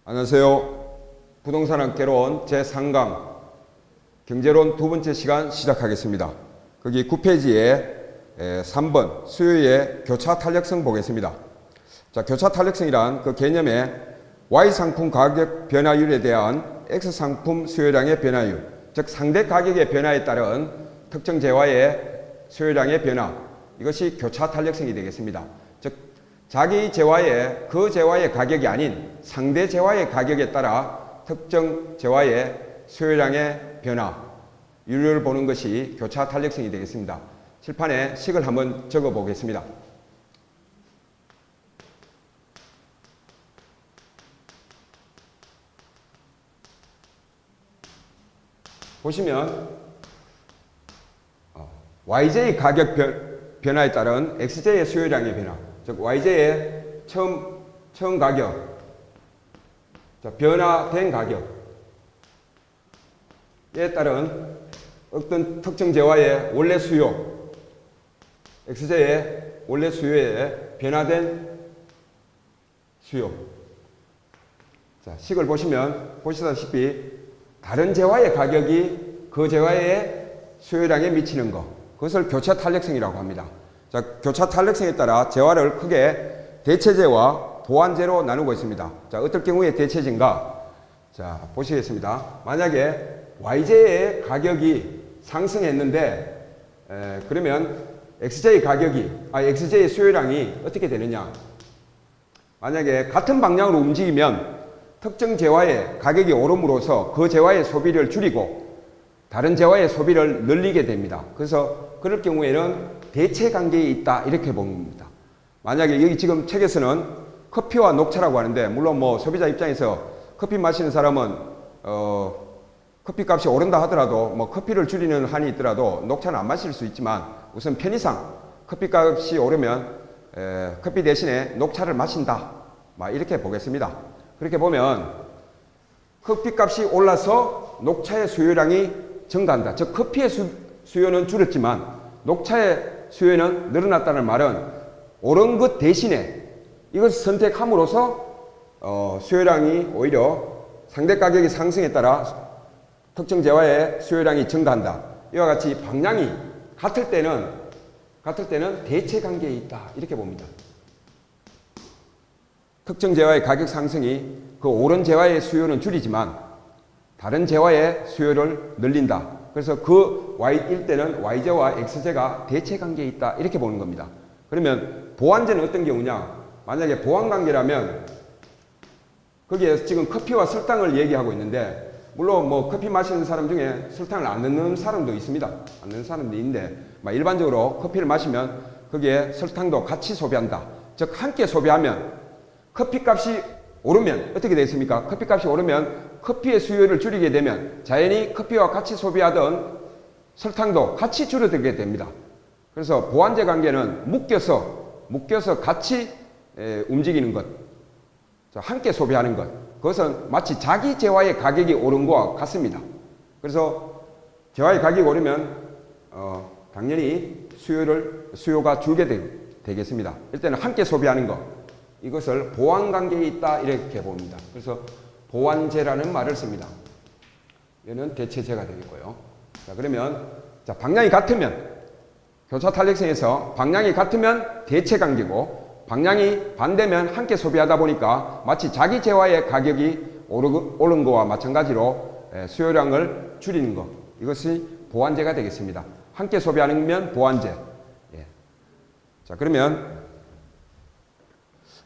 안녕하세요. 부동산 함께로운 제3강 경제론 두 번째 시간 시작하겠습니다. 거기 9페이지에 3번 수요의 교차 탄력성 보겠습니다. 자, 교차 탄력성이란 그 개념에 Y상품 가격 변화율에 대한 X상품 수요량의 변화율, 즉 상대 가격의 변화에 따른 특정 재화의 수요량의 변화, 이것이 교차 탄력성이 되겠습니다. 즉 자기 재화의 그 재화의 가격이 아닌 상대 재화의 가격에 따라 특정 재화의 수요량의 변화율을 보는 것이 교차 탄력성이 되겠습니다. 칠판에 식을 한번 적어 보겠습니다. 보시면 YJ 가격 변화에 따른 XJ의 수요량의 변화, 즉 YJ의 처음 가격, 자, 변화된 가격에 따른 어떤 특정 재화의 원래 수요, XJ의 원래 수요에 변화된 수요. 자, 식을 보시면 보시다시피 다른 재화의 가격이 그 재화의 수요량에 미치는 것, 그것을 교차 탄력성이라고 합니다. 자, 교차 탄력성에 따라 재화를 크게 대체재와 보완재로 나누고 있습니다. 자, 어떨 경우에 대체재인가? 자, 보시겠습니다. 만약에 YJ의 가격이 상승했는데 그러면 XJ의 수요량이 어떻게 되느냐? 만약에 같은 방향으로 움직이면 특정 재화의 가격이 오름으로써 그 재화의 소비를 줄이고 다른 재화의 소비를 늘리게 됩니다. 그래서 그럴 경우에는 대체 관계에 있다, 이렇게 봅니다. 만약에 여기 지금 책에서는 커피와 녹차라고 하는데, 물론 뭐 소비자 입장에서 커피 마시는 사람은 커피 값이 오른다 하더라도 뭐 커피를 줄이는 한이 있더라도 녹차는 안 마실 수 있지만, 우선 편의상 커피 값이 오르면 커피 대신에 녹차를 마신다, 막 이렇게 보겠습니다. 그렇게 보면 커피 값이 올라서 녹차의 수요량이 증가한다. 즉 커피의 수요는 줄었지만 녹차의 수요는 늘어났다는 말은 오른 것 대신에 이것을 선택함으로써 수요량이 오히려 상대 가격이 상승에 따라 특정 재화의 수요량이 증가한다. 이와 같이 방향이 같을 때는 대체 관계에 있다, 이렇게 봅니다. 특정 재화의 가격 상승이 그 오른 재화의 수요는 줄이지만 다른 재화의 수요를 늘린다. 그래서 그 Y일 때는 YJ와 XJ가 대체 관계에 있다, 이렇게 보는 겁니다. 그러면 보완제는 어떤 경우냐? 만약에 보완관계라면 거기에 지금 커피와 설탕을 얘기하고 있는데, 물론 뭐 커피 마시는 사람 중에 설탕을 안 넣는 사람도 있습니다. 안 넣는 사람도 있는데, 일반적으로 커피를 마시면 거기에 설탕도 같이 소비한다. 즉 함께 소비하면 커피값이 오르면 어떻게 되겠습니까? 커피값이 오르면 커피의 수요를 줄이게 되면 자연히 커피와 같이 소비하던 설탕도 같이 줄어들게 됩니다. 그래서 보완제 관계는 묶여서 같이 움직이는 것, 함께 소비하는 것, 그것은 마치 자기 재화의 가격이 오른 것과 같습니다. 그래서 재화의 가격이 오르면 당연히 수요가 줄게 되겠습니다. 일단은 함께 소비하는 것, 이것을 보완관계에 있다, 이렇게 봅니다. 그래서 보완제라는 말을 씁니다. 얘는 대체제가 되겠고요. 자, 그러면 방향이 같으면, 교차 탄력성에서 방향이 같으면 대체 관계고, 방향이 반대면 함께 소비하다 보니까 마치 자기 재화의 가격이 오른 것과 마찬가지로 수요량을 줄이는 것, 이것이 보완제가 되겠습니다. 함께 소비하는 보완제. 예. 자, 그러면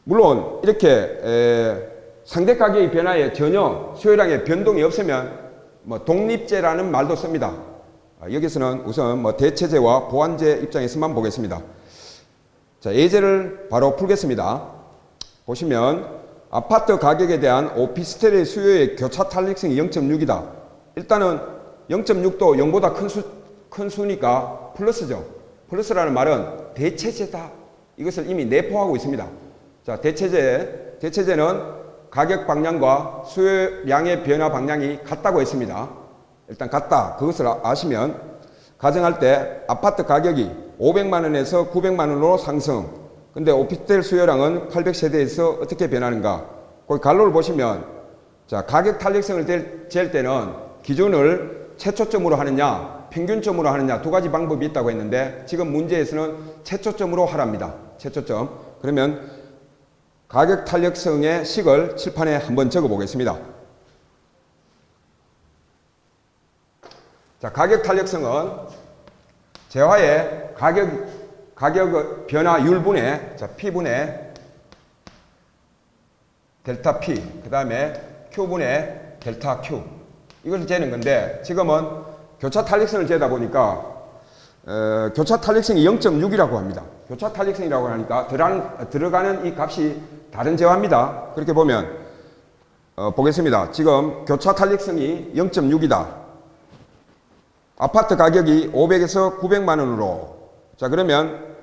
물론 이렇게 상대 가격의 변화에 전혀 수요량의 변동이 없으면 독립제라는 말도 씁니다. 여기서는 우선 대체제와 보완제 입장에서만 보겠습니다. 자, 예제를 바로 풀겠습니다. 보시면 아파트 가격에 대한 오피스텔의 수요의 교차 탄력성이 0.6이다. 일단은 0.6도 0보다 큰 수니까 플러스죠. 플러스라는 말은 대체제다, 이것을 이미 내포하고 있습니다. 자, 대체제는 가격 방향과 수요량의 변화 방향이 같다고 했습니다. 일단 같다, 그것을 아시면 가정할 때 아파트 가격이 500만 원에서 900만 원으로 상승, 근데 오피스텔 수요량은 800세대에서 어떻게 변하는가? 거기 갈로를 보시면 자, 가격 탄력성을 잴 때는 기준을 최초점으로 하느냐, 평균점으로 하느냐 두 가지 방법이 있다고 했는데 지금 문제에서는 최초점으로 하랍니다. 최초점. 그러면 가격 탄력성의 식을 칠판에 한번 적어 보겠습니다. 자, 가격 탄력성은 재화의 가격 변화율분의 P분의 델타 P, 그 다음에 Q분의 델타 Q. 이걸 재는 건데 지금은 교차 탄력성을 재다 보니까 교차 탄력성이 0.6이라고 합니다. 교차 탄력성이라고 하니까 들어가는 이 값이 다른 재화입니다. 그렇게 보면 보겠습니다. 지금 교차 탄력성이 0.6이다. 아파트 가격이 500에서 900만 원으로. 자, 그러면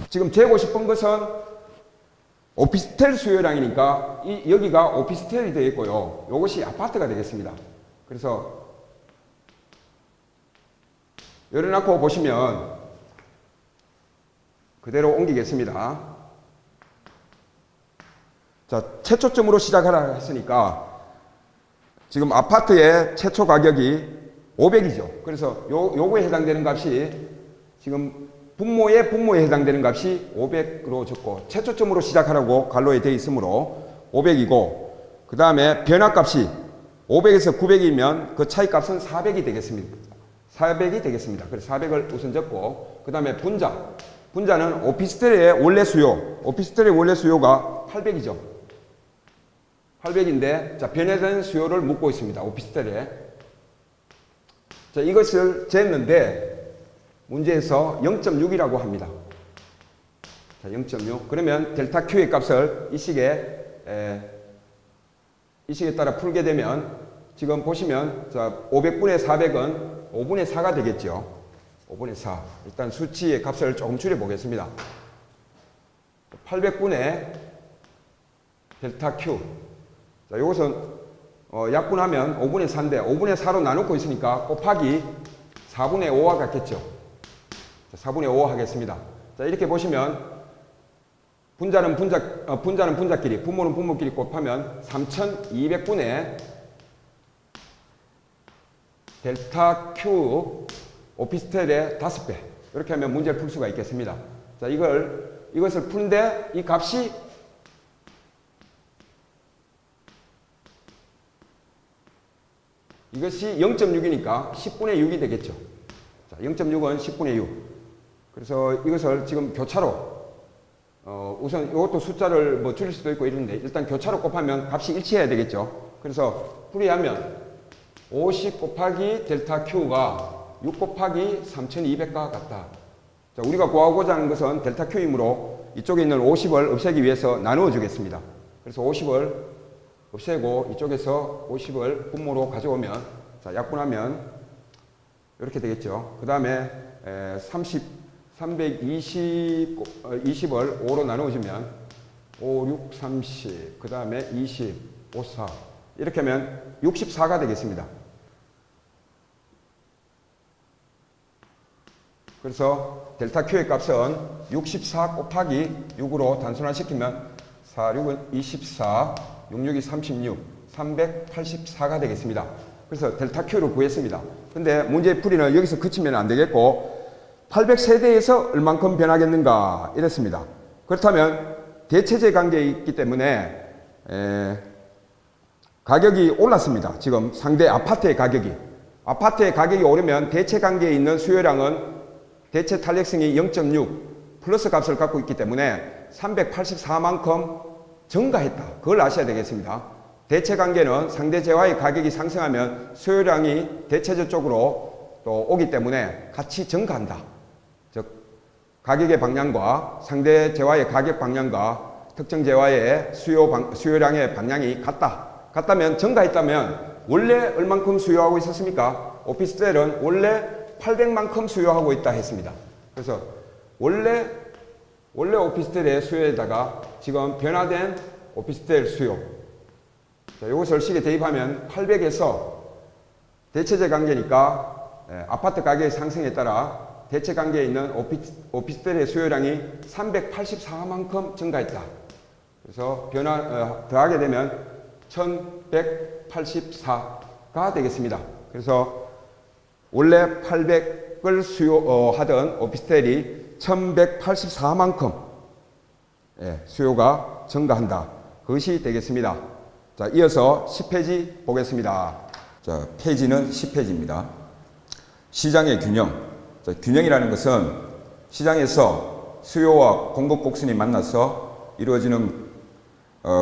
지금 재고 싶은 것은 오피스텔 수요량이니까 여기가 오피스텔이 되겠고요. 이것이 아파트가 되겠습니다. 그래서 열어놓고 보시면 그대로 옮기겠습니다. 자, 최초점으로 시작하라 했으니까 지금 아파트의 최초 가격이 500이죠. 그래서 요거에 해당되는 값이 지금 분모에 해당되는 값이 500으로 적고 최초점으로 시작하라고 갈로에 되어 있으므로 500이고 그 다음에 변화값이 500에서 900이면 그 차이값은 400이 되겠습니다. 400이 되겠습니다. 그래서 400을 우선 적고 그 다음에 분자는 오피스텔의 원래 수요가 800이죠. 800인데 자, 변화된 수요를 묻고 있습니다. 오피스텔에. 자, 이것을 쟀는데 문제에서 0.6이라고 합니다. 자, 0.6. 그러면 델타 Q의 값을 이 식에 따라 풀게 되면 지금 보시면 자, 500분의 400은 5분의 4가 되겠죠. 5분의 4. 일단 수치의 값을 조금 줄여 보겠습니다. 800분의 델타 Q. 자, 이것은 약분하면 5분의 4인데 5분의 4로 나누고 있으니까 곱하기 4분의 5와 같겠죠. 자, 4분의 5 하겠습니다. 자, 이렇게 보시면 분자는 분자끼리, 분모는 분모끼리 곱하면 3200분의 델타 Q 오피스텔의 5배. 이렇게 하면 문제를 풀 수가 있겠습니다. 자, 이것을 푸는데 이 값이 이것이 0.6이니까 10분의 6이 되겠죠. 자, 0.6은 10분의 6. 그래서 이것을 지금 교차로 우선 이것도 숫자를 뭐 줄일 수도 있고 이런데 일단 교차로 곱하면 값이 일치해야 되겠죠. 그래서 풀이하면 50 곱하기 델타 Q가 6 곱하기 3200과 같다. 자, 우리가 구하고자 하는 것은 델타 Q이므로 이쪽에 있는 50을 없애기 위해서 나누어 주겠습니다. 그래서 50을 없애고 이쪽에서 50을 분모로 가져오면 자, 약분하면 이렇게 되겠죠. 그 다음에 320을 5로 나누어주면 5, 6, 30, 그 다음에 20, 5, 4 이렇게 하면 64가 되겠습니다. 그래서 델타 Q의 값은 64 곱하기 6으로 단순화시키면 4, 6은 24, 6, 6이 36, 384가 되겠습니다. 그래서 델타 Q를 구했습니다. 근데 문제의 풀이는 여기서 그치면 안 되겠고 800세대에서 얼만큼 변하겠는가 이랬습니다. 그렇다면 대체제 관계에 있기 때문에 가격이 올랐습니다. 지금 상대 아파트의 가격이 오르면 대체 관계에 있는 수요량은 대체 탄력성이 0.6 플러스 값을 갖고 있기 때문에 384만큼 증가했다. 그걸 아셔야 되겠습니다. 대체 관계는 상대 재화의 가격이 상승하면 수요량이 대체제 쪽으로 또 오기 때문에 같이 증가한다. 즉 가격의 방향과 상대 재화의 가격 방향과 특정 재화의 수요량의 방향이 같다면 증가했다면 원래 얼만큼 수요하고 있었습니까? 오피스텔은 원래 800만큼 수요하고 있다 했습니다. 그래서 원래 오피스텔의 수요에다가 지금 변화된 오피스텔 수요. 자, 이것을 식에 대입하면 800에서 대체제 관계니까 아파트 가격의 상승에 따라 대체 관계에 있는 오피스텔의 수요량이 384만큼 증가했다. 그래서 더하게 되면 1184가 되겠습니다. 그래서 원래 800을 수요하던 오피스텔이 1184만큼 수요가 증가한다. 그것이 되겠습니다. 자, 이어서 10페이지 보겠습니다. 자, 페이지는 10페이지입니다. 시장의 균형. 자, 균형이라는 것은 시장에서 수요와 공급 곡선이 만나서 이루어지는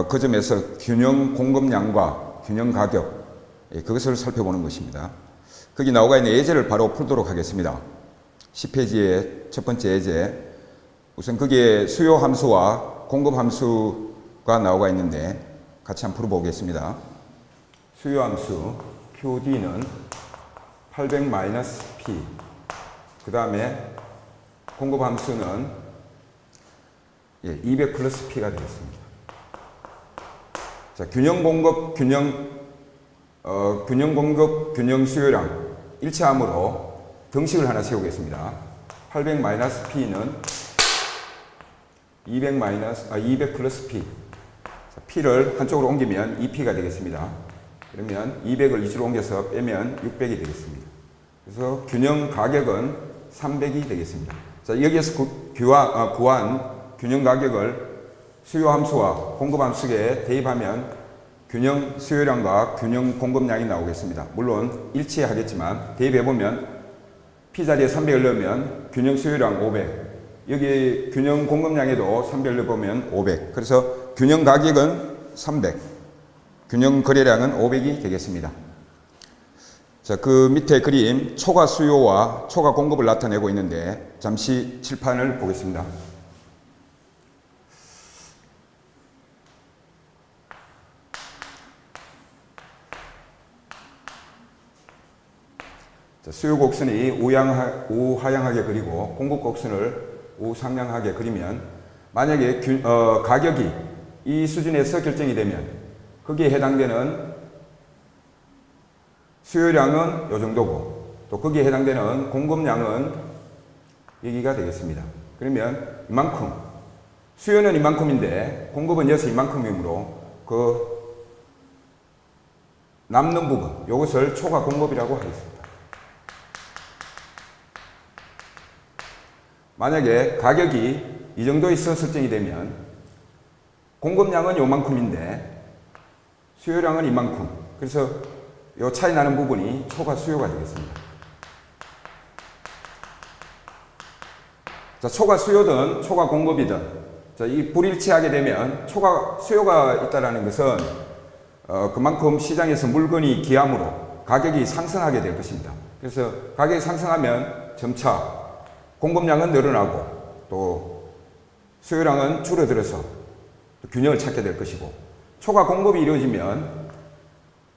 그 점에서 균형 공급량과 균형 가격, 그것을 살펴보는 것입니다. 거기 나오가 있는 예제를 바로 풀도록 하겠습니다. 10페이지의 첫 번째 예제. 우선 거기에 수요 함수와 공급 함수가 나오가 있는데 같이 한번 풀어보겠습니다. 수요 함수 QD는 800-P, 그 다음에 공급 함수는 200 플러스 P가 되겠습니다. 자, 균형 공급, 균형 수요량 일치함으로 등식을 하나 세우겠습니다. 800-P는 200 플러스 P. 자, P를 한쪽으로 옮기면 2P가 되겠습니다. 그러면 200을 이쪽으로 옮겨서 빼면 600이 되겠습니다. 그래서 균형 가격은 300이 되겠습니다. 자, 여기에서 구한 균형 가격을 수요 함수와 공급 함수에 대입하면 균형 수요량과 균형 공급량이 나오겠습니다. 물론 일치하겠지만 대입해보면 P 자리에 300을 넣으면 균형 수요량 500, 여기 균형 공급량에도 300을 넣어보면 500. 그래서 균형 가격은 300, 균형 거래량은 500이 되겠습니다. 자, 그 밑에 그림 초과 수요와 초과 공급을 나타내고 있는데 잠시 칠판을 보겠습니다. 자, 수요 곡선이 우하향하게 그리고 공급 곡선을 우상향하게 그리면 만약에 가격이 이 수준에서 결정이 되면 거기에 해당되는 수요량은 이 정도고 또 거기에 해당되는 공급량은 여기가 되겠습니다. 그러면 이만큼 수요는 이만큼인데 공급은 여기서 이만큼이므로 그 남는 부분 이것을 초과 공급이라고 하겠습니다. 만약에 가격이 이 정도에서 설정이 되면 공급량은 요만큼인데 수요량은 이만큼. 그래서 요 차이 나는 부분이 초과 수요가 되겠습니다. 자, 초과 수요든 초과 공급이든 자, 이 불일치하게 되면 초과 수요가 있다는 것은 그만큼 시장에서 물건이 귀함으로 가격이 상승하게 될 것입니다. 그래서 가격이 상승하면 점차 공급량은 늘어나고 또 수요량은 줄어들어서 균형을 찾게 될 것이고 초과 공급이 이루어지면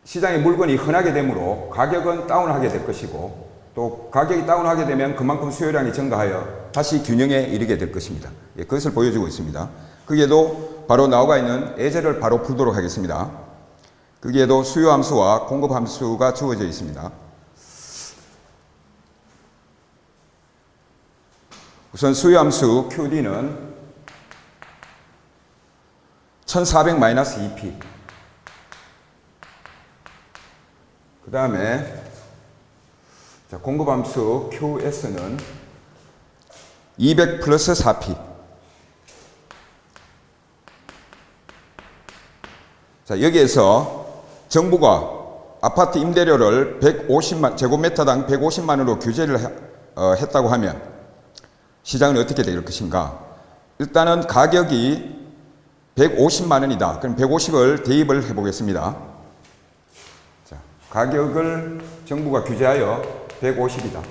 시장에 물건이 흔하게 되므로 가격은 다운하게 될 것이고 또 가격이 다운하게 되면 그만큼 수요량이 증가하여 다시 균형에 이르게 될 것입니다. 그것을 보여주고 있습니다. 거기에도 바로 나오가 있는 예제를 바로 풀도록 하겠습니다. 거기에도 수요 함수와 공급 함수가 주어져 있습니다. 우선 수요 함수 QD는 1400-2P. 그 다음에 공급 함수 QS는 200 플러스 4P. 자, 여기에서 정부가 아파트 임대료를 제곱미터당 150만원으로 규제를 했다고 하면 시장은 어떻게 될 것인가? 일단은 가격이 150만원이다. 그럼 150을 대입을 해보겠습니다. 자, 가격을 정부가 규제하여 150이다.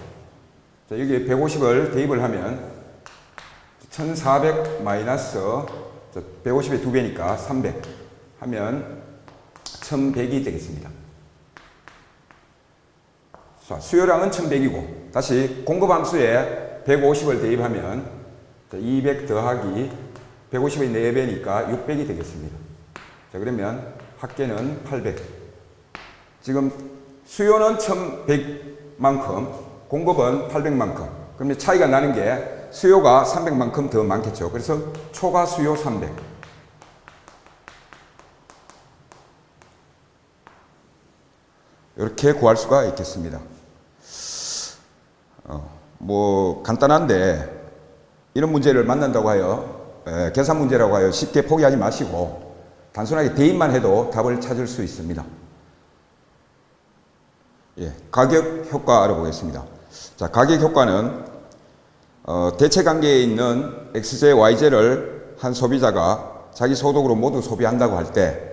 자, 여기 150을 대입을 하면 1400 마이너스 150의 2배니까 300 하면 1100이 되겠습니다. 자, 수요량은 1100이고 다시 공급함수에 150을 대입하면 200 더하기 150의 4배니까 600이 되겠습니다. 자, 그러면 합계는 800. 지금 수요는 1100만큼, 공급은 800만큼. 그러면 차이가 나는 게 수요가 300만큼 더 많겠죠. 그래서 초과 수요 300. 이렇게 구할 수가 있겠습니다. 뭐 간단한데 이런 문제를 만난다고 하여 계산 문제라고 하여 쉽게 포기하지 마시고 단순하게 대입만 해도 답을 찾을 수 있습니다. 예, 가격 효과 알아보겠습니다. 자, 가격 효과는 대체 관계에 있는 XJ, YJ를 한 소비자가 자기 소득으로 모두 소비한다고 할 때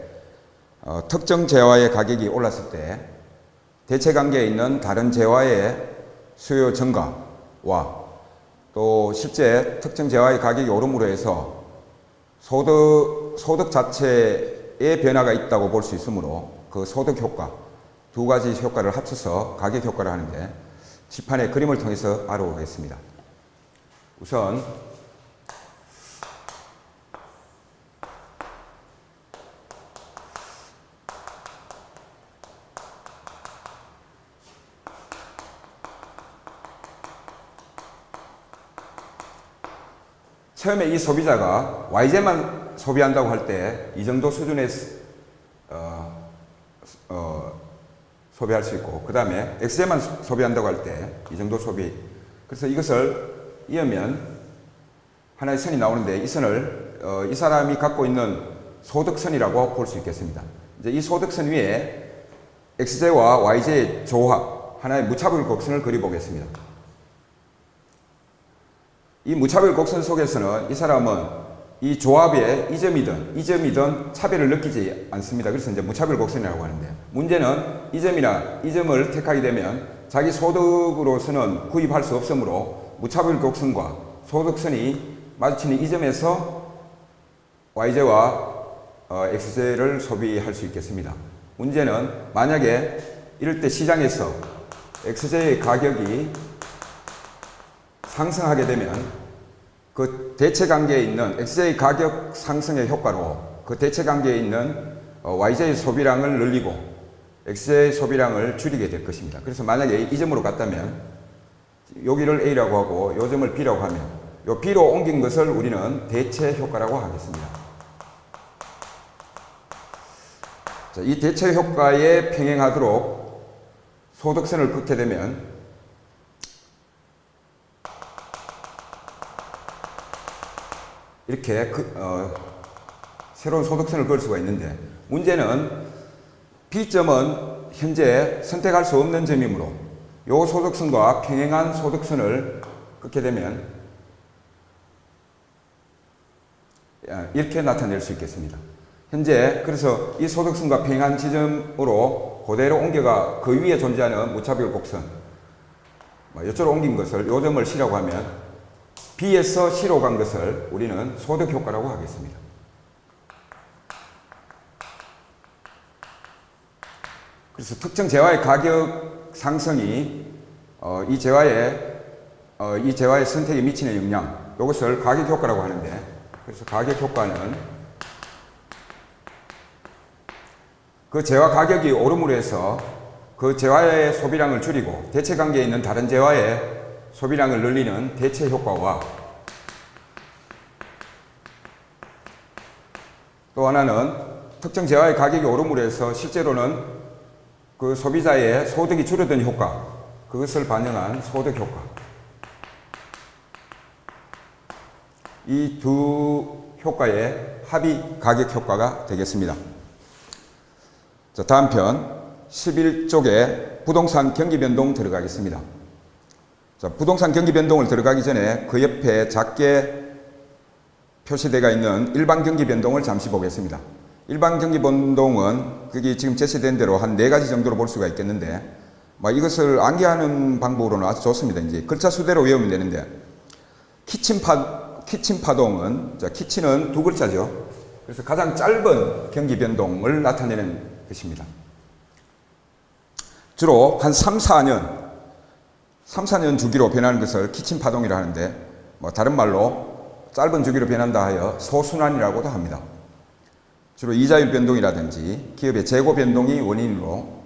특정 재화의 가격이 올랐을 때 대체 관계에 있는 다른 재화의 수요 증가와 또 실제 특정 재화의 가격이 오름으로 해서 소득 자체의 변화가 있다고 볼 수 있으므로 그 소득 효과 두 가지 효과를 합쳐서 가격 효과를 하는데 칠판의 그림을 통해서 알아보겠습니다. 우선 처음에 이 소비자가 YJ만 소비한다고 할 때 이 정도 수준의 소비할 수 있고 그 다음에 XJ만 소비한다고 할 때 이 정도 소비. 그래서 이것을 이으면 하나의 선이 나오는데 이 선을 이 사람이 갖고 있는 소득선이라고 볼 수 있겠습니다. 이제 이 소득선 위에 XJ와 YJ의 조합, 하나의 무차별 곡선을 그려보겠습니다. 이 무차별 곡선 속에서는 이 사람은 이 조합에 이 점이든 차별을 느끼지 않습니다. 그래서 이제 무차별 곡선이라고 하는데 문제는 이 점이나 이 점을 택하게 되면 자기 소득으로서는 구입할 수 없으므로 무차별 곡선과 소득선이 마주치는 이 점에서 YJ와 XJ를 소비할 수 있겠습니다. 문제는 만약에 이럴 때 시장에서 XJ의 가격이 상승하게 되면 그 대체 관계에 있는 XJ 가격 상승의 효과로 그 대체 관계에 있는 YJ 소비량을 늘리고 XJ 소비량을 줄이게 될 것입니다. 그래서 만약에 이 점으로 갔다면 여기를 A라고 하고 이 점을 B라고 하면 이 B로 옮긴 것을 우리는 대체 효과라고 하겠습니다. 자, 이 대체 효과에 평행하도록 소득선을 긋게 되면 이렇게 새로운 소득선을 그을 수가 있는데 문제는 B점은 현재 선택할 수 없는 점이므로 이 소득선과 평행한 소득선을 긋게 되면 이렇게 나타낼 수 있겠습니다. 현재 그래서 이 소득선과 평행한 지점으로 그대로 옮겨가 그 위에 존재하는 무차별 곡선 이쪽으로 옮긴 것을 이 점을 C라고 하면 B에서 C로 간 것을 우리는 소득 효과라고 하겠습니다. 그래서 특정 재화의 가격 상승이 이 재화의 선택에 미치는 영향, 이것을 가격 효과라고 하는데, 그래서 가격 효과는 그 재화 가격이 오름으로 해서 그 재화의 소비량을 줄이고 대체 관계에 있는 다른 재화의 소비량을 늘리는 대체 효과와 또 하나는 특정 재화의 가격이 오름으로 해서 실제로는 그 소비자의 소득이 줄어든 효과, 그것을 반영한 소득 효과. 이 두 효과의 합이 가격 효과가 되겠습니다. 자, 다음 편 11쪽에 부동산 경기 변동 들어가겠습니다. 자, 부동산 경기 변동을 들어가기 전에 그 옆에 작게 표시되어 있는 일반 경기 변동을 잠시 보겠습니다. 일반 경기 변동은 그게 지금 제시된 대로 한 4가지 정도로 볼 수가 있겠는데 이것을 암기하는 방법으로는 아주 좋습니다. 이제 글자 수대로 외우면 되는데 키친 파동은 자, 키친은 2글자죠. 그래서 가장 짧은 경기 변동을 나타내는 것입니다. 주로 한 3, 4년 주기로 변하는 것을 키친 파동이라 하는데 다른 말로 짧은 주기로 변한다 하여 소순환이라고도 합니다. 주로 이자율 변동이라든지 기업의 재고 변동이 원인으로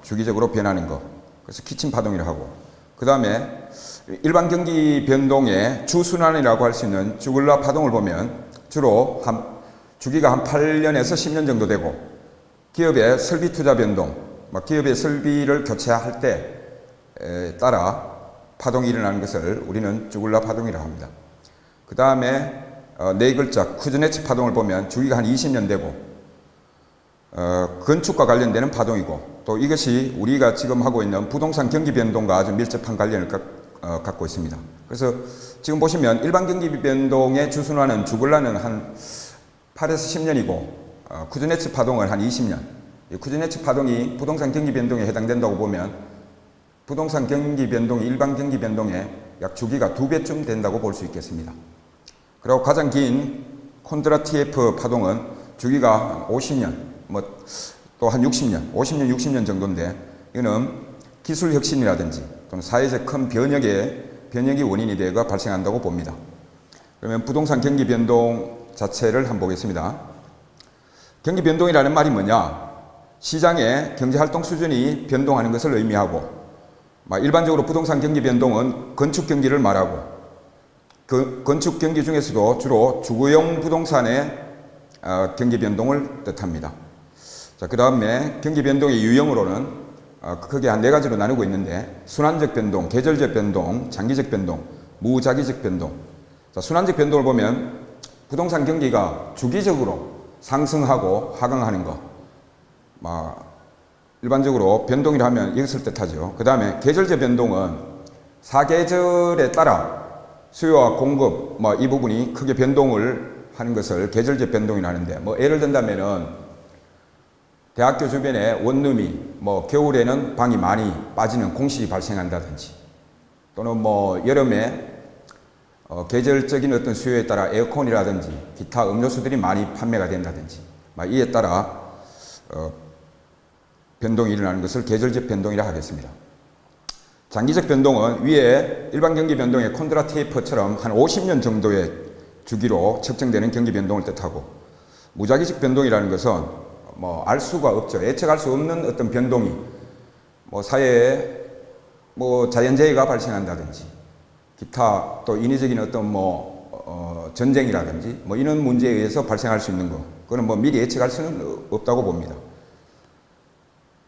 주기적으로 변하는 것, 그래서 키친 파동이라고 하고, 그 다음에 일반 경기 변동의 주순환이라고 할 수 있는 주글라 파동을 보면 주로 주기가 한 8년에서 10년 정도 되고 기업의 설비 투자 변동, 기업의 설비를 교체할 때에 따라 파동이 일어나는 것을 우리는 쭈글라 파동이라고 합니다. 그 다음에 네 글자 쿠즈네츠 파동을 보면 주기가 한 20년 되고 건축과 관련되는 파동이고, 또 이것이 우리가 지금 하고 있는 부동산 경기 변동과 아주 밀접한 관련을 갖고 있습니다. 그래서 지금 보시면 일반 경기 변동의 주순환은 주글라는 한 8에서 10년이고 쿠즈네츠 파동은 한 20년. 이 쿠즈네츠 파동이 부동산 경기 변동에 해당된다고 보면 부동산 경기 변동이 일반 경기 변동의 약 주기가 2배쯤 된다고 볼 수 있겠습니다. 그리고 가장 긴 콘드라티에프 파동은 주기가 50년, 또 한 60년, 50년, 60년 정도인데, 이거는 기술 혁신이라든지 또는 사회적 큰 변혁이 원인이 되어 발생한다고 봅니다. 그러면 부동산 경기 변동 자체를 한번 보겠습니다. 경기 변동이라는 말이 뭐냐? 시장의 경제 활동 수준이 변동하는 것을 의미하고, 일반적으로 부동산 경기 변동은 건축 경기를 말하고, 그 건축 경기 중에서도 주로 주거용 부동산의 경기 변동을 뜻합니다. 자, 그 다음에 경기 변동의 유형으로는 크게 한 4가지로 나누고 있는데, 순환적 변동, 계절적 변동, 장기적 변동, 무작위적 변동. 자, 순환적 변동을 보면 부동산 경기가 주기적으로 상승하고 하강하는 것, 일반적으로 변동이라 하면 이것을 뜻하죠. 그 다음에 계절적 변동은 사계절에 따라 수요와 공급 이 부분이 크게 변동을 하는 것을 계절적 변동이라 하는데, 예를 든다면은 대학교 주변에 원룸이 겨울에는 방이 많이 빠지는 공실이 발생한다든지, 또는 여름에 계절적인 어떤 수요에 따라 에어컨이라든지 기타 음료수들이 많이 판매가 된다든지, 이에 따라 변동이 일어나는 것을 계절적 변동이라 하겠습니다. 장기적 변동은 위에 일반 경기 변동의 콘드라테이퍼처럼 한 50년 정도의 주기로 측정되는 경기 변동을 뜻하고, 무작위적 변동이라는 것은 알 수가 없죠. 예측할 수 없는 어떤 변동이 사회에 자연재해가 발생한다든지 기타 또 인위적인 어떤 전쟁이라든지 이런 문제에 의해서 발생할 수 있는 거, 그거는 미리 예측할 수는 없다고 봅니다.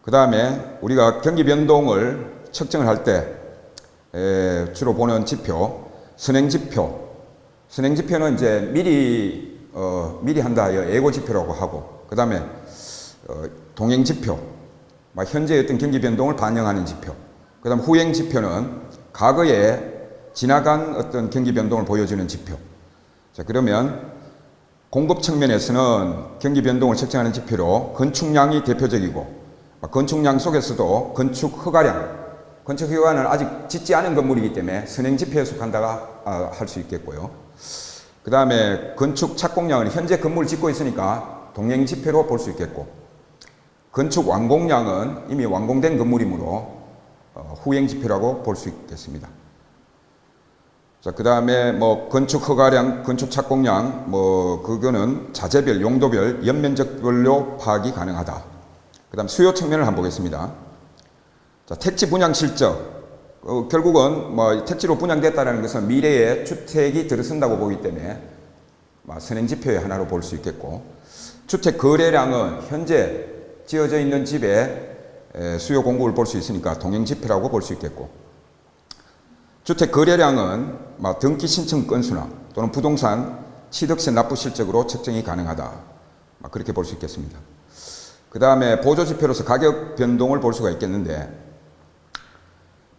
그 다음에 우리가 경기 변동을 측정을 할 때 주로 보는 지표, 선행지표. 선행지표는 이제 미리 한다 하여 예고지표라고 하고, 그 다음에 동행지표, 현재의 어떤 경기 변동을 반영하는 지표. 그 다음 후행지표는 과거에 지나간 어떤 경기 변동을 보여주는 지표. 자, 그러면 공급 측면에서는 경기 변동을 측정하는 지표로 건축량이 대표적이고, 건축량 속에서도 건축 허가량, 건축 허가는 아직 짓지 않은 건물이기 때문에 선행지표에 속한다가 할 수 있겠고요. 그 다음에 건축 착공량은 현재 건물을 짓고 있으니까 동행지표로 볼 수 있겠고, 건축 완공량은 이미 완공된 건물이므로 후행지표라고 볼 수 있겠습니다. 자, 그 다음에 건축 허가량, 건축 착공량, 그거는 자재별, 용도별, 연면적별로 파악이 가능하다. 그 다음 수요 측면을 한번 보겠습니다. 자, 택지 분양 실적. 결국은 택지로 분양됐다는 것은 미래에 주택이 들어선다고 보기 때문에 선행지표의 하나로 볼 수 있겠고, 주택 거래량은 현재 지어져 있는 집의 수요 공급을 볼 수 있으니까 동행지표라고 볼 수 있겠고, 주택 거래량은 등기 신청 건수나 또는 부동산 취득세 납부 실적으로 측정이 가능하다. 그렇게 볼 수 있겠습니다. 그 다음에 보조지표로서 가격 변동을 볼 수가 있겠는데,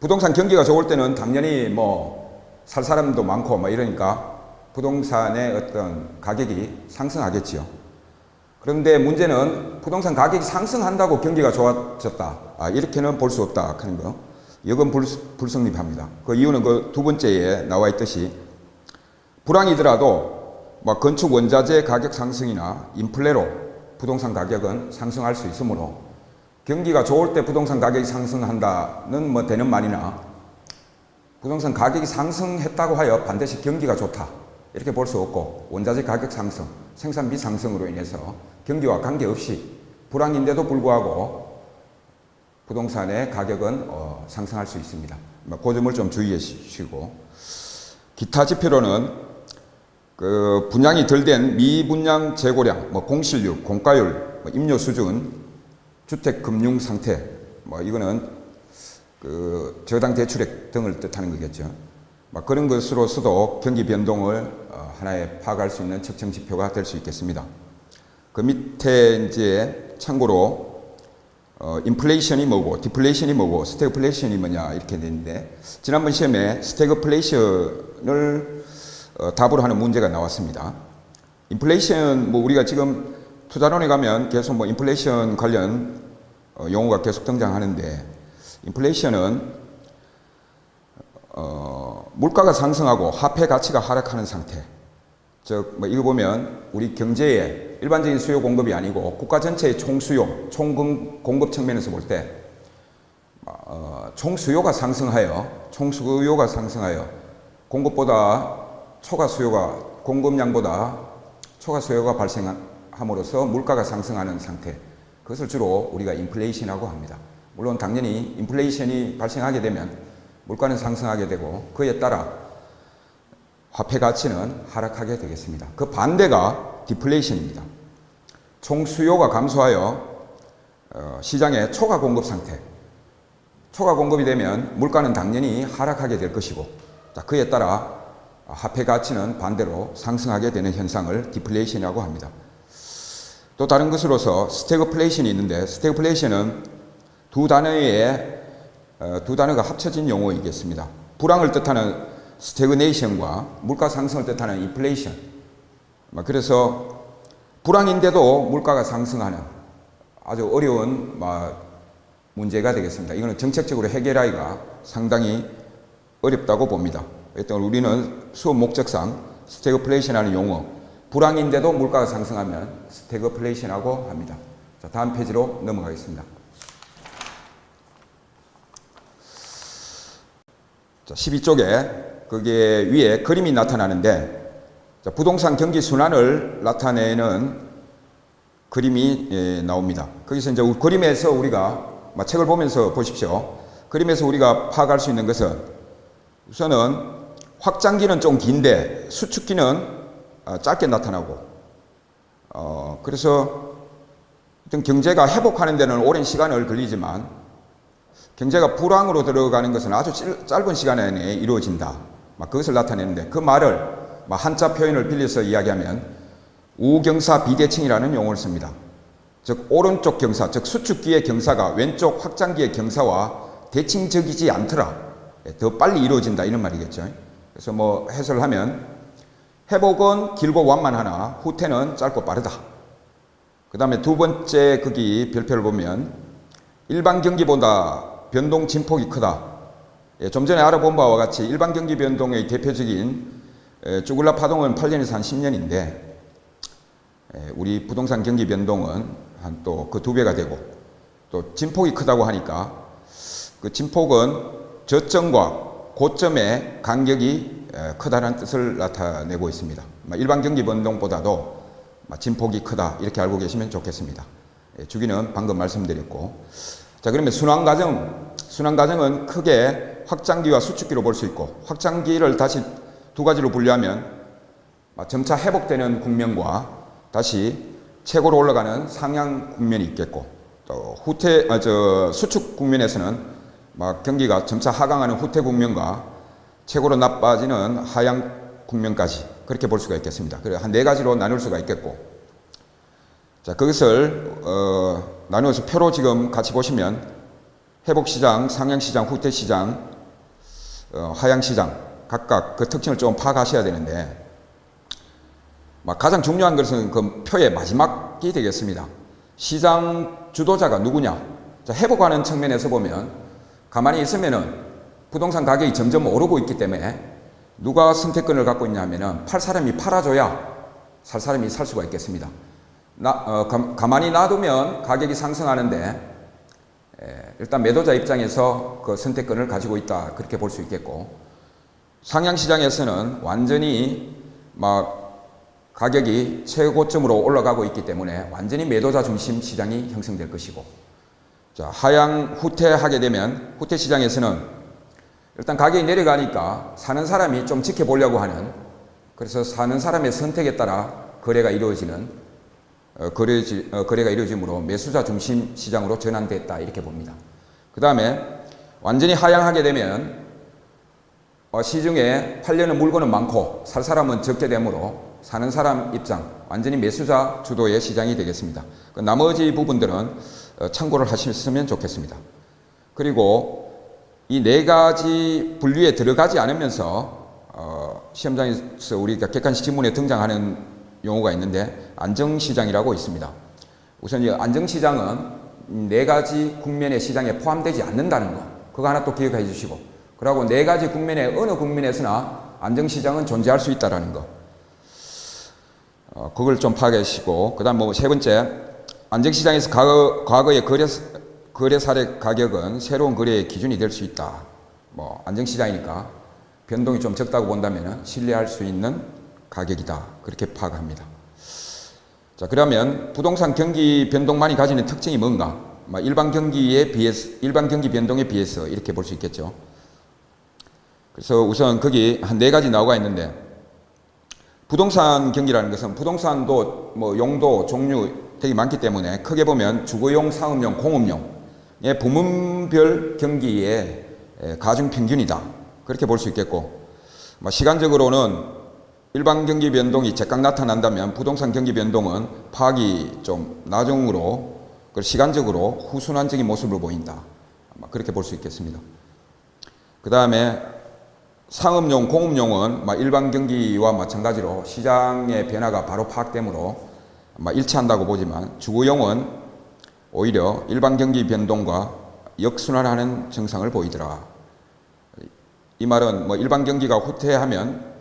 부동산 경기가 좋을 때는 당연히 살 사람도 많고 이러니까 부동산의 어떤 가격이 상승하겠지요. 그런데 문제는 부동산 가격이 상승한다고 경기가 좋아졌다, 이렇게는 볼 수 없다 하는 거. 이건 불성립합니다. 그 이유는 그 두 번째에 나와 있듯이 불황이더라도 건축 원자재 가격 상승이나 인플레로 부동산 가격은 상승할 수 있으므로, 경기가 좋을 때 부동산 가격이 상승한다는 되는 말이나 부동산 가격이 상승했다고 하여 반드시 경기가 좋다 이렇게 볼 수 없고, 원자재 가격 상승, 생산비 상승으로 인해서 경기와 관계없이 불황인데도 불구하고 부동산의 가격은 상승할 수 있습니다. 그 점을 좀 주의해 주시고, 기타 지표로는 분양이 덜 된 미분양 재고량, 공실률, 공가율, 임료 수준, 주택 금융 상태, 뭐 이거는 그 저당 대출액 등을 뜻하는 거겠죠. 뭐 그런 것으로서도 경기 변동을 하나의 파악할 수 있는 측정 지표가 될 수 있겠습니다. 그 밑에 이제 참고로 인플레이션이 뭐고, 디플레이션이 뭐고, 스태그플레이션이 뭐냐 이렇게 되는데 지난번 시험에 스태그플레이션을 답으로 하는 문제가 나왔습니다. 인플레이션 뭐 우리가 지금 투자론에 가면 계속 뭐 인플레이션 관련 용어가 계속 등장하는데 인플레이션은 물가가 상승하고 화폐 가치가 하락하는 상태. 즉 뭐 이거 보면 우리 경제의 일반적인 수요 공급이 아니고 국가 전체의 총수요, 총공급 측면에서 볼 때 총수요가 상승하여 공급보다 초과 수요가 공급량보다 초과 수요가 발생함으로써 물가가 상승하는 상태. 그것을 주로 우리가 인플레이션이라고 합니다. 물론 당연히 인플레이션이 발생하게 되면 물가는 상승하게 되고 그에 따라 화폐 가치는 하락하게 되겠습니다. 그 반대가 디플레이션입니다. 총수요가 감소하여 시장의 초과 공급 상태. 초과 공급이 되면 물가는 당연히 하락하게 될 것이고 그에 따라 화폐 가치는 반대로 상승하게 되는 현상을 디플레이션이라고 합니다. 또 다른 것으로서 스태그플레이션이 있는데 스태그플레이션은 두 단어가 합쳐진 용어이겠습니다. 불황을 뜻하는 스태그네이션과 물가 상승을 뜻하는 인플레이션. 그래서 불황인데도 물가가 상승하는 아주 어려운 문제가 되겠습니다. 이거는 정책적으로 해결하기가 상당히 어렵다고 봅니다. 일단 우리는 수업 목적상 스태그플레이션이라는 용어, 불황인데도 물가가 상승하면 스태그플레이션이라고 합니다. 자, 다음 페이지로 넘어가겠습니다. 자, 12쪽에 거기에 위에 그림이 나타나는데 자, 부동산 경기 순환을 나타내는 그림이 나옵니다. 거기서 이제 그림에서 우리가 책을 보면서 보십시오. 그림에서 우리가 파악할 수 있는 것은 우선은 확장기는 좀 긴데 수축기는 짧게 나타나고 그래서 어떤 경제가 회복하는 데는 오랜 시간을 걸리지만 경제가 불황으로 들어가는 것은 아주 짧은 시간 안에 이루어진다. 그것을 나타내는데 그 말을 한자 표현을 빌려서 이야기하면 우경사 비대칭이라는 용어를 씁니다. 즉 오른쪽 경사, 즉 수축기의 경사가 왼쪽 확장기의 경사와 대칭적이지 않더라. 더 빨리 이루어진다 이런 말이겠죠. 그래서 뭐 해설을 하면 회복은 길고 완만하나 후퇴는 짧고 빠르다. 그 다음에 두 번째 거기 별표를 보면 일반 경기보다 변동 진폭이 크다. 좀 전에 알아본 바와 같이 일반 경기 변동의 대표적인 쭈글라 파동은 8년에서 한 10년인데 우리 부동산 경기 변동은 한 또 그 2배가 되고 또 진폭이 크다고 하니까 그 진폭은 저점과 고점의 간격이 크다는 뜻을 나타내고 있습니다. 일반 경기 변동보다도 진폭이 크다 이렇게 알고 계시면 좋겠습니다. 주기는 방금 말씀드렸고 자 그러면 순환 과정은 크게 확장기와 수축기로 볼 수 있고 확장기를 다시 두 가지로 분류하면 점차 회복되는 국면과 다시 최고로 올라가는 상향 국면이 있겠고 또 수축 국면에서는 경기가 점차 하강하는 후퇴 국면과 최고로 나빠지는 하향 국면까지 그렇게 볼 수가 있겠습니다. 그래서 한 4가지로 나눌 수가 있겠고 자 그것을 나누어서 표로 지금 같이 보시면 회복시장, 상향시장, 후퇴시장, 하향시장 각각 그 특징을 좀 파악하셔야 되는데 가장 중요한 것은 그 표의 마지막이 되겠습니다. 시장 주도자가 누구냐? 자, 회복하는 측면에서 보면 가만히 있으면은 부동산 가격이 점점 오르고 있기 때문에 누가 선택권을 갖고 있냐면은 팔 사람이 팔아줘야 살 사람이 살 수가 있겠습니다. 가만히 놔두면 가격이 상승하는데 일단 매도자 입장에서 그 선택권을 가지고 있다 그렇게 볼 수 있겠고 상향시장에서는 완전히 가격이 최고점으로 올라가고 있기 때문에 완전히 매도자 중심 시장이 형성될 것이고 자 하향 후퇴하게 되면 후퇴시장에서는 일단 가격이 내려가니까 사는 사람이 좀 지켜보려고 하는 그래서 사는 사람의 선택에 따라 거래가 이루어짐으로 매수자 중심 시장으로 전환됐다 이렇게 봅니다. 그 다음에 완전히 하향하게 되면 시중에 팔려는 물건은 많고 살 사람은 적게 되므로 사는 사람 입장, 완전히 매수자 주도의 시장이 되겠습니다. 그 나머지 부분들은 참고를 하셨으면 좋겠습니다. 그리고 이 네 가지 분류에 들어가지 않으면서 시험장에서 우리가 객관식 지문에 등장하는 용어가 있는데 안정시장이라고 있습니다. 우선 이 안정시장은 네 가지 국면의 시장에 포함되지 않는다는 거, 그거 하나 또 기억해 주시고, 그리고 네 가지 국면의 어느 국면에서나 안정시장은 존재할 수 있다는 거, 그걸 좀 파악해 주시고, 그 다음 뭐 세 번째, 안정시장에서 과거의 거래 사례 가격은 새로운 거래의 기준이 될 수 있다. 뭐 안정시장이니까 변동이 좀 적다고 본다면 신뢰할 수 있는 가격이다. 그렇게 파악합니다. 자, 그러면 부동산 경기 변동만이 가지는 특징이 뭔가? 일반 경기 변동에 비해서 이렇게 볼 수 있겠죠. 그래서 우선 거기 한 네 가지 나와 있는데, 부동산 경기라는 것은 부동산도 뭐 용도, 종류 되게 많기 때문에 크게 보면 주거용, 상업용, 공업용의 부문별 경기의 가중 평균이다. 그렇게 볼 수 있겠고, 시간적으로는 일반 경기 변동이 제각 나타난다면 부동산 경기 변동은 파악이 좀 나중으로 시간적으로 후순환적인 모습을 보인다. 그렇게 볼 수 있겠습니다. 그 다음에 상업용, 공업용은 일반 경기와 마찬가지로 시장의 변화가 바로 파악되므로 일치한다고 보지만, 주거용은 오히려 일반 경기 변동과 역순환하는 증상을 보이더라. 이 말은 일반 경기가 후퇴하면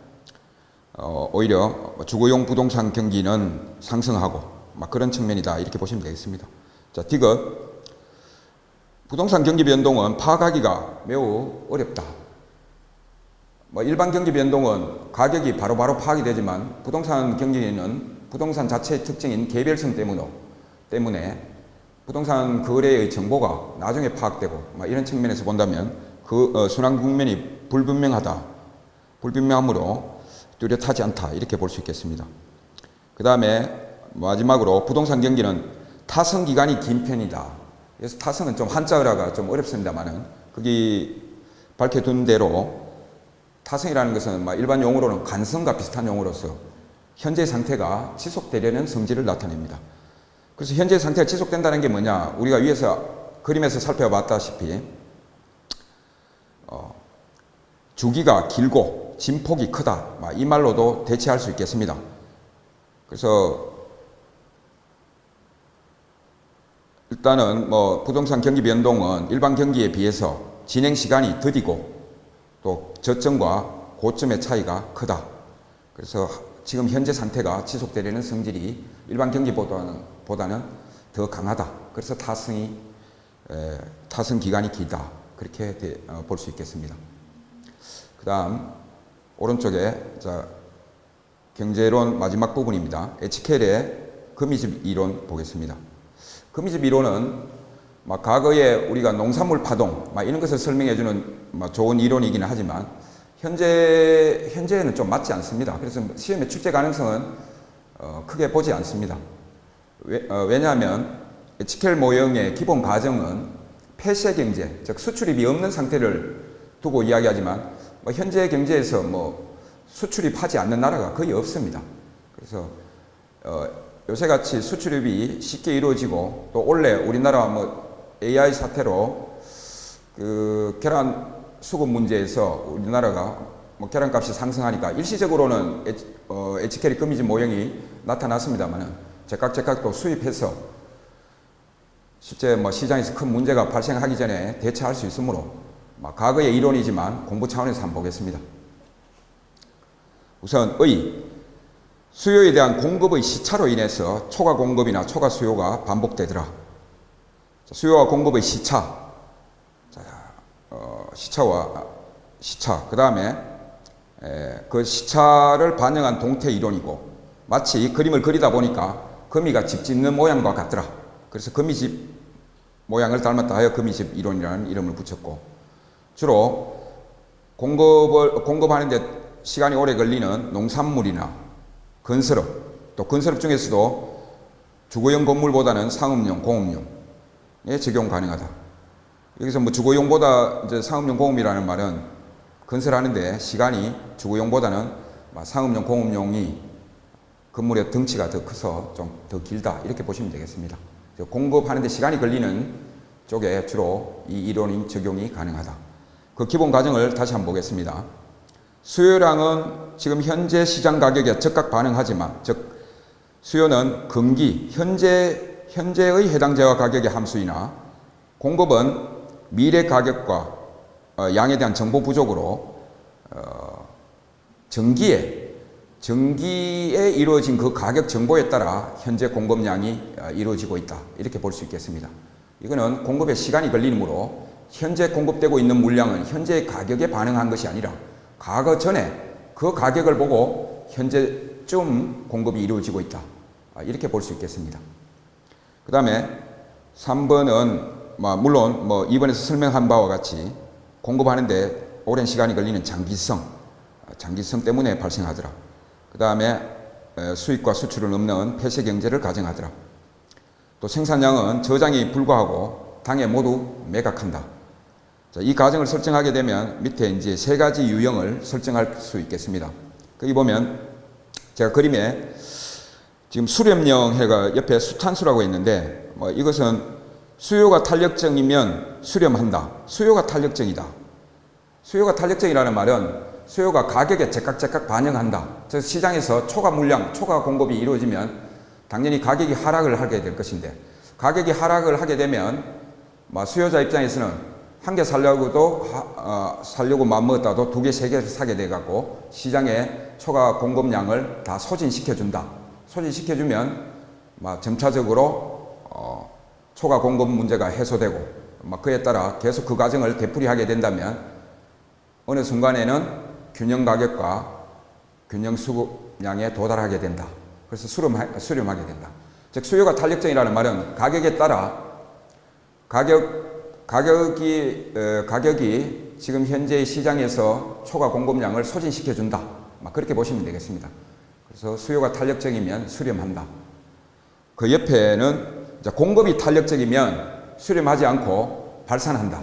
오히려 주거용 부동산 경기는 상승하고 그런 측면이다. 이렇게 보시면 되겠습니다. 자, 디귿. 부동산 경기 변동은 파악하기가 매우 어렵다. 일반 경기 변동은 가격이 바로바로 파악이 되지만 부동산 경기는 부동산 자체의 특징인 개별성 때문에 부동산 거래의 정보가 나중에 파악되고 이런 측면에서 본다면 그 순환 국면이 불분명하므로 뚜렷하지 않다. 이렇게 볼 수 있겠습니다. 그 다음에 마지막으로 부동산 경기는 타성 기간이 긴 편이다. 그래서 타성은 좀 한자어라가 좀 어렵습니다만은 거기 밝혀둔 대로 타성이라는 것은 일반 용어로는 관성과 비슷한 용어로서 현재 상태가 지속되려는 성질을 나타냅니다. 그래서 현재 상태가 지속된다는 게 뭐냐? 우리가 위에서 그림에서 살펴봤다시피 주기가 길고 진폭이 크다. 이 말로도 대체할 수 있겠습니다. 그래서 일단은 부동산 경기 변동은 일반 경기에 비해서 진행 시간이 더디고 또 저점과 고점의 차이가 크다. 그래서 지금 현재 상태가 지속되려는 성질이 일반 경기보다는 더 강하다. 그래서 타성 기간이 길다. 그렇게 볼 수 있겠습니다. 그 다음 오른쪽에 경제론 마지막 부분입니다. 에치켈의 거미집 이론 보겠습니다. 거미집 이론은 과거에 우리가 농산물 파동 이런 것을 설명해주는 좋은 이론이기는 하지만 현재에는 좀 맞지 않습니다. 그래서 시험에 출제 가능성은 크게 보지 않습니다. 왜냐하면 에치켈 모형의 기본 가정은 폐쇄 경제, 즉 수출입이 없는 상태를 두고 이야기하지만 현재 경제에서 수출입하지 않는 나라가 거의 없습니다. 그래서 요새같이 수출입이 쉽게 이루어지고 또 원래 우리나라 AI 사태로 그 계란 수급 문제에서 우리나라가 계란값이 상승하니까 일시적으로는 에치켈의 거미집 모형이 나타났습니다만은 제각 또 수입해서 실제 시장에서 큰 문제가 발생하기 전에 대처할 수 있으므로 과거의 이론이지만 공부 차원에서 한번 보겠습니다. 우선 수요에 대한 공급의 시차로 인해서 초과 공급이나 초과 수요가 반복되더라. 수요와 공급의 시차, 시차. 그 다음에 그 시차를 반영한 동태 이론이고, 마치 그림을 그리다 보니까 거미가 집 짓는 모양과 같더라. 그래서 거미집 모양을 닮았다 하여 거미집 이론이라는 이름을 붙였고, 주로 공급하는데 시간이 오래 걸리는 농산물이나 건설업, 또 건설업 중에서도 주거용 건물보다는 상업용, 공업용에 적용 가능하다. 여기서 뭐 주거용보다 이제 상업용 공업이라는 말은 건설하는데 시간이 주거용보다는 상업용 공업용이 건물의 덩치가 더 커서 좀 더 길다 이렇게 보시면 되겠습니다. 공급하는데 시간이 걸리는 쪽에 주로 이 이론이 적용이 가능하다. 그 기본 가정을 다시 한번 보겠습니다. 수요량은 지금 현재 시장 가격에 즉각 반응하지만, 즉 수요는 금기 현재의 해당 재화 가격의 함수이나 공급은 미래 가격과 양에 대한 정보 부족으로 전기에 이루어진 그 가격 정보에 따라 현재 공급량이 이루어지고 있다 이렇게 볼 수 있겠습니다. 이거는 공급에 시간이 걸리므로 현재 공급되고 있는 물량은 현재 가격에 반응한 것이 아니라 과거 전에 그 가격을 보고 현재쯤 공급이 이루어지고 있다 이렇게 볼 수 있겠습니다. 그 다음에 3번은 물론 2번에서 설명한 바와 같이 공급하는데 오랜 시간이 걸리는 장기성 때문에 발생하더라. 그 다음에 수입과 수출을 넘는 폐쇄 경제를 가정하더라. 또 생산량은 저장이 불가하고 당에 모두 매각한다. 자, 이 가정을 설정하게 되면 밑에 이제 세 가지 유형을 설정할 수 있겠습니다. 거기 보면 제가 그림에 지금 수렴령 해가 옆에 수탄수라고 있는데 이것은 수요가 탄력적이면 수렴한다. 수요가 탄력적이다. 수요가 탄력적이라는 말은 수요가 가격에 제깍제깍 반영한다. 즉 시장에서 초과 물량, 초과 공급이 이루어지면 당연히 가격이 하락을 하게 될 것인데, 가격이 하락을 하게 되면 수요자 입장에서는 한 개 살려고 마음먹었다도 두 개, 세 개를 사게 돼 갖고 시장에 초과 공급량을 다 소진시켜준다. 소진시켜주면 점차적으로 초과 공급 문제가 해소되고 그에 따라 계속 그 과정을 되풀이하게 된다면 어느 순간에는 균형 가격과 균형 수급량에 도달하게 된다. 그래서 수렴하게 된다. 즉 수요가 탄력적이라는 말은 가격에 따라 가격이 지금 현재의 시장에서 초과 공급량을 소진시켜준다. 그렇게 보시면 되겠습니다. 그래서 수요가 탄력적이면 수렴한다. 그 옆에는 공급이 탄력적이면 수렴하지 않고 발산한다.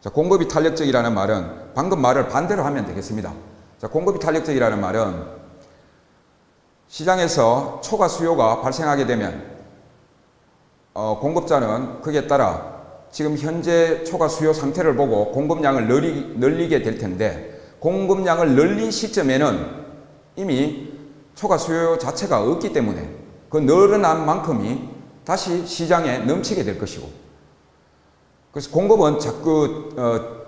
자, 공급이 탄력적이라는 말은 방금 말을 반대로 하면 되겠습니다. 자, 공급이 탄력적이라는 말은 시장에서 초과 수요가 발생하게 되면 공급자는 그에 따라 지금 현재 초과 수요 상태를 보고 공급량을 늘리게 될 텐데, 공급량을 늘린 시점에는 이미 초과 수요 자체가 없기 때문에 그 늘어난 만큼이 다시 시장에 넘치게 될 것이고, 그래서 공급은 자꾸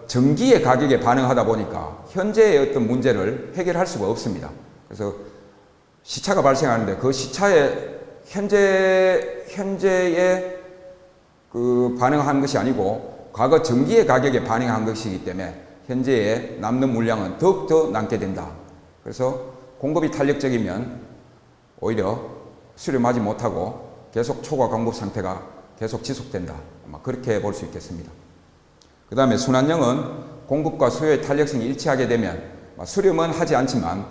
전기의 가격에 반응하다 보니까 현재의 어떤 문제를 해결할 수가 없습니다. 그래서 시차가 발생하는데 그 시차에 현재에 반응한 것이 아니고 과거 전기의 가격에 반응한 것이기 때문에 현재에 남는 물량은 더욱더 남게 된다. 그래서 공급이 탄력적이면 오히려 수렴하지 못하고 계속 초과 공급 상태가 계속 지속된다. 그렇게 볼 수 있겠습니다. 그 다음에 순환형은 공급과 수요의 탄력성이 일치하게 되면 수렴은 하지 않지만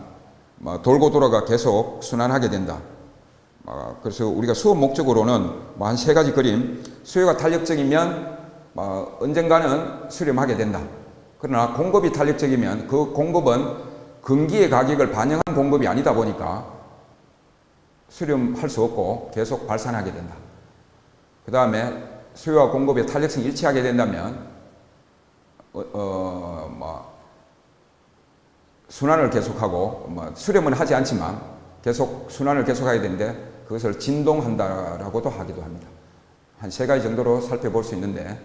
돌고 돌아가 계속 순환하게 된다. 그래서 우리가 수업 목적으로는 한 세 가지 그림, 수요가 탄력적이면 언젠가는 수렴하게 된다. 그러나 공급이 탄력적이면 그 공급은 금기의 가격을 반영한 공급이 아니다 보니까 수렴할 수 없고 계속 발산하게 된다. 그 다음에 수요와 공급의 탄력성이 일치하게 된다면 순환을 계속하고 수렴은 하지 않지만 계속 순환을 계속하게 되는데 그것을 진동한다라고도 하기도 합니다. 한 세 가지 정도로 살펴볼 수 있는데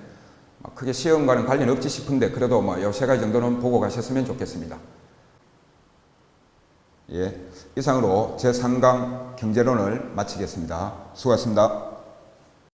크게 시험과는 관련 없지 싶은데 그래도 이 세 가지 정도는 보고 가셨으면 좋겠습니다. 예, 이상으로 제3강 경제론을 마치겠습니다. 수고하셨습니다.